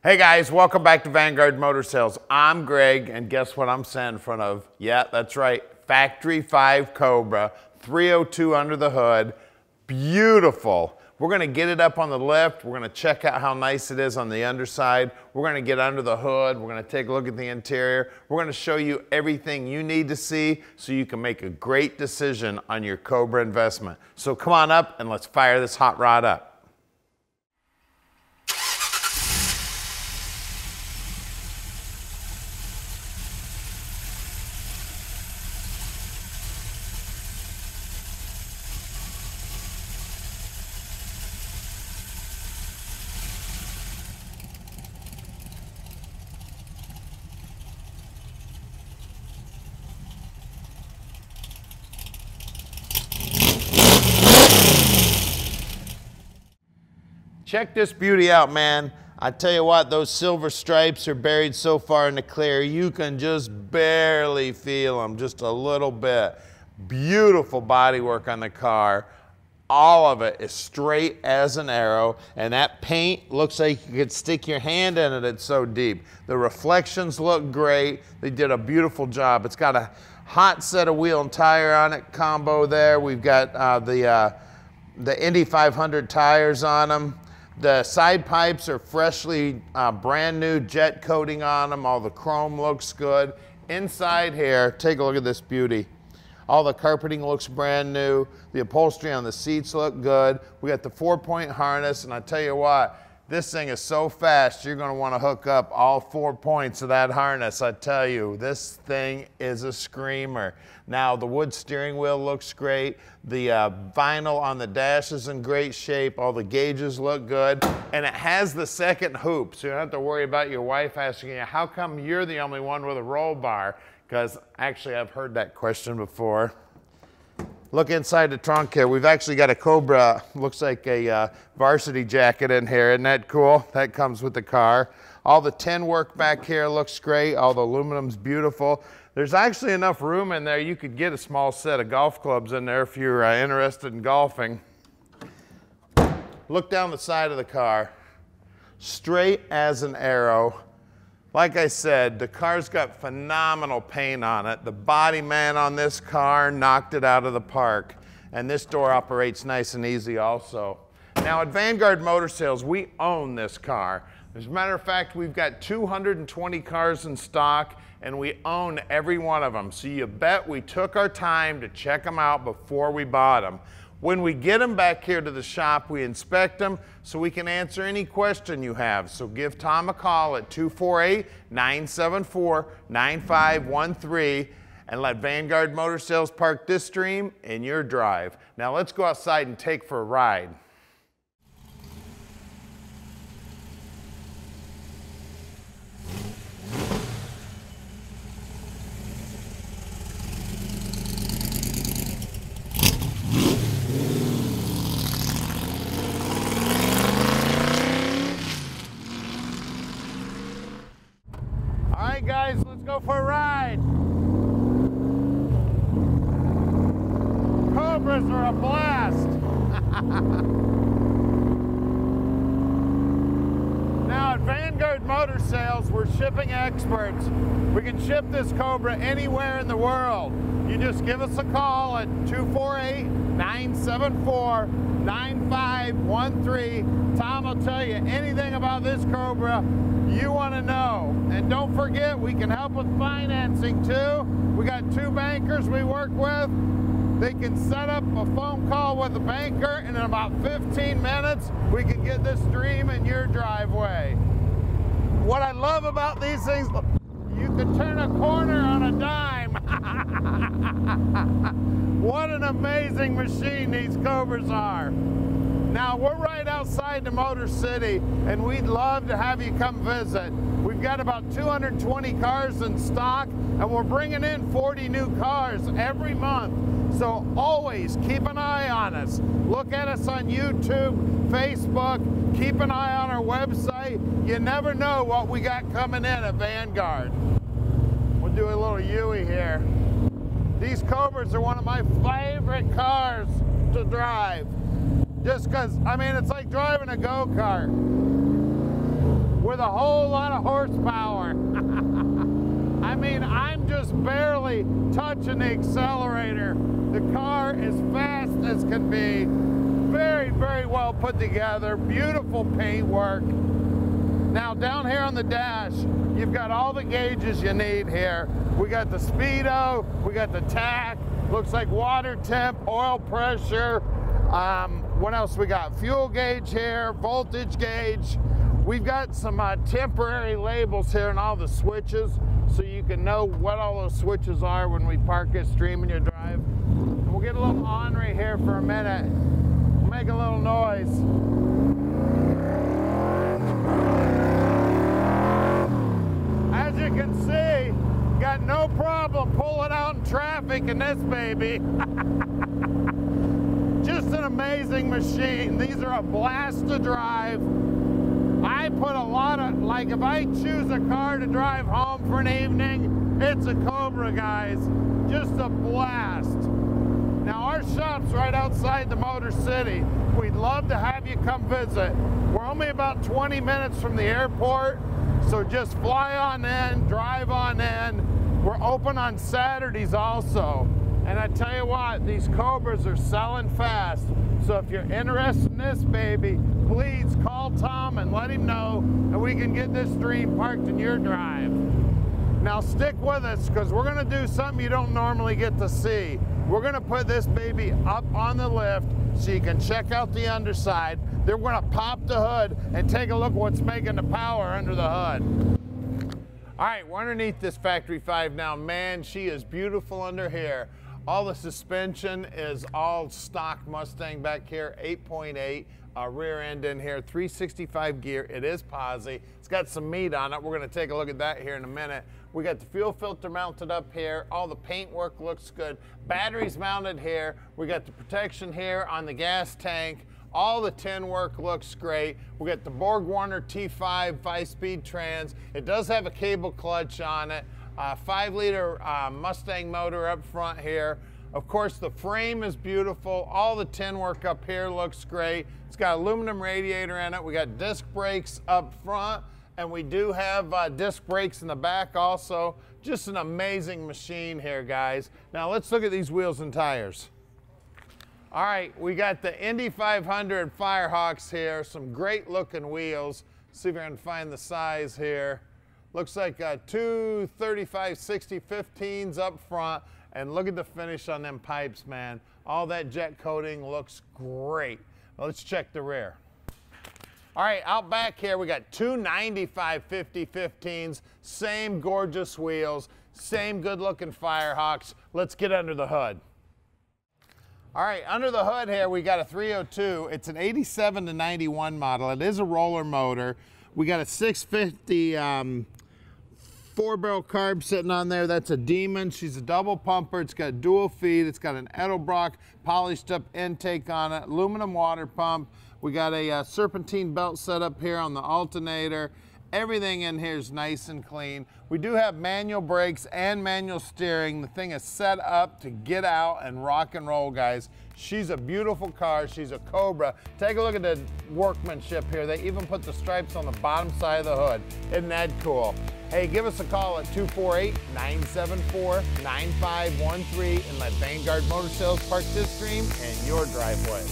Hey guys, welcome back to Vanguard Motor Sales. I'm Greg, and guess what I'm standing in front of? Yeah, that's right, Factory 5 Cobra, 302 under the hood, beautiful. We're gonna get it up on the lift, we're gonna check out how nice it is on the underside, we're gonna get under the hood, we're gonna take a look at the interior, we're gonna show you everything you need to see so you can make a great decision on your Cobra investment. So come on up and let's fire this hot rod up. Check this beauty out, man. I tell you what, those silver stripes are buried so far in the clear, you can just barely feel them, just a little bit. Beautiful bodywork on the car. All of it is straight as an arrow, and that paint looks like you could stick your hand in it, it's so deep. The reflections look great. They did a beautiful job. It's got a hot set of wheel and tire on it combo there. We've got the Indy 500 tires on them. The side pipes are freshly brand new jet coating on them. All the chrome looks good. Inside here, take a look at this beauty. All the carpeting looks brand new. The upholstery on the seats look good. We got the 4-point harness, and I tell you what, this thing is so fast, you're gonna wanna hook up all 4 points of that harness. I tell you, this thing is a screamer. Now, the wood steering wheel looks great. The vinyl on the dash is in great shape. All the gauges look good. And it has the second hoop, so you don't have to worry about your wife asking you, how come you're the only one with a roll bar? Because actually, I've heard that question before. Look inside the trunk here. We've actually got a Cobra, looks like a varsity jacket in here. Isn't that cool? That comes with the car. All the tin work back here looks great. All the aluminum's beautiful. There's actually enough room in there. You could get a small set of golf clubs in there if you're interested in golfing. Look down the side of the car. Straight as an arrow. Like I said, the car's got phenomenal paint on it. The body man on this car knocked it out of the park. And this door operates nice and easy also. Now at Vanguard Motor Sales, we own this car. As a matter of fact, we've got 220 cars in stock, and we own every one of them. So you bet we took our time to check them out before we bought them. When we get them back here to the shop, we inspect them so we can answer any question you have. So give Tom a call at 248-974-9513 and let Vanguard Motor Sales park this dream in your drive. Now let's go outside and take for a ride. Guys, let's go for a ride. Cobras are a blast. Now at Vanguard Motor Sales, we're shipping experts. We can ship this Cobra anywhere in the world. You just give us a call at 248-974-9513. Tom will tell you anything about this Cobra you want to know. And don't forget, we can help with financing too. We got 2 bankers we work with. They can set up a phone call with a banker, and in about 15 minutes, we can get this dream in your driveway. What I love about these things, you can turn a corner on a dime. What an amazing machine these Cobras are. Now, we're right outside the Motor City, and we'd love to have you come visit. We've got about 220 cars in stock, and we're bringing in 40 new cars every month. So always keep an eye on us. Look at us on YouTube, Facebook, keep an eye on our website. You never know what we got coming in at Vanguard. We'll do a little Yui here. These Cobras are one of my favorite cars to drive. Just because, I mean, it's like driving a go-kart. with a whole lot of horsepower. I mean, I'm just barely touching the accelerator. The car is fast as can be. Very, very well put together. Beautiful paintwork. Now down here on the dash, you've got all the gauges you need here. We got the speedo, we got the tach, looks like water temp, oil pressure. What else we got? Fuel gauge here, voltage gauge. We've got some temporary labels here on all the switches so you can know what all those switches are when we park it, streaming your drive. And we'll get a little on right here for a minute. We'll make a little noise. As you can see, got no problem pulling out in traffic in this baby. Just an amazing machine. These are a blast to drive. I put a lot of, like if I choose a car to drive home for an evening, it's a Cobra, guys. Just a blast. Now our shop's right outside the Motor City. We'd love to have you come visit. We're only about 20 minutes from the airport, so just fly on in, drive on in. We're open on Saturdays also. And I tell you what, these Cobras are selling fast. So if you're interested in this baby, please call Tom and let him know, and we can get this dream parked in your drive. Now stick with us, because we're gonna do something you don't normally get to see. We're gonna put this baby up on the lift so you can check out the underside. Then we're gonna pop the hood and take a look at what's making the power under the hood. All right, we're underneath this Factory 5 now. Man, she is beautiful under here. All the suspension is all stock Mustang back here, 8.8 rear end in here, 365 gear. It is posi. It's got some meat on it. We're going to take a look at that here in a minute. We got the fuel filter mounted up here. All the paintwork looks good. Batteries mounted here. We got the protection here on the gas tank. All the tin work looks great. We got the Borg-Warner T5 5-speed trans. It does have a cable clutch on it. 5-liter Mustang motor up front here. Of course, the frame is beautiful. All the tin work up here looks great. It's got aluminum radiator in it. We got disc brakes up front, and we do have disc brakes in the back also. Just an amazing machine here, guys. Now let's look at these wheels and tires. All right, we got the Indy 500 Firehawks here. Some great looking wheels. See if I can find the size here. Looks like two 35/60 15s up front, and look at the finish on them pipes, man. All that jet coating looks great. Now let's check the rear. All right, out back here we got two 95/50 15s, same gorgeous wheels, same good looking Firehawks. Let's get under the hood. All right, under the hood here we got a 302. It's an 87 to 91 model. It is a roller motor. We got a 650 4-barrel carb sitting on there. That's a Demon. She's a double pumper. It's got dual feed. It's got an Edelbrock polished up intake on it, aluminum water pump. We got a serpentine belt set up here on the alternator. Everything in here is nice and clean. We do have manual brakes and manual steering. The thing is set up to get out and rock and roll, guys. She's a beautiful car. She's a Cobra. Take a look at the workmanship here. They even put the stripes on the bottom side of the hood. Isn't that cool? Hey, give us a call at 248-974-9513 and let Vanguard Motor Sales park this dream in your driveway.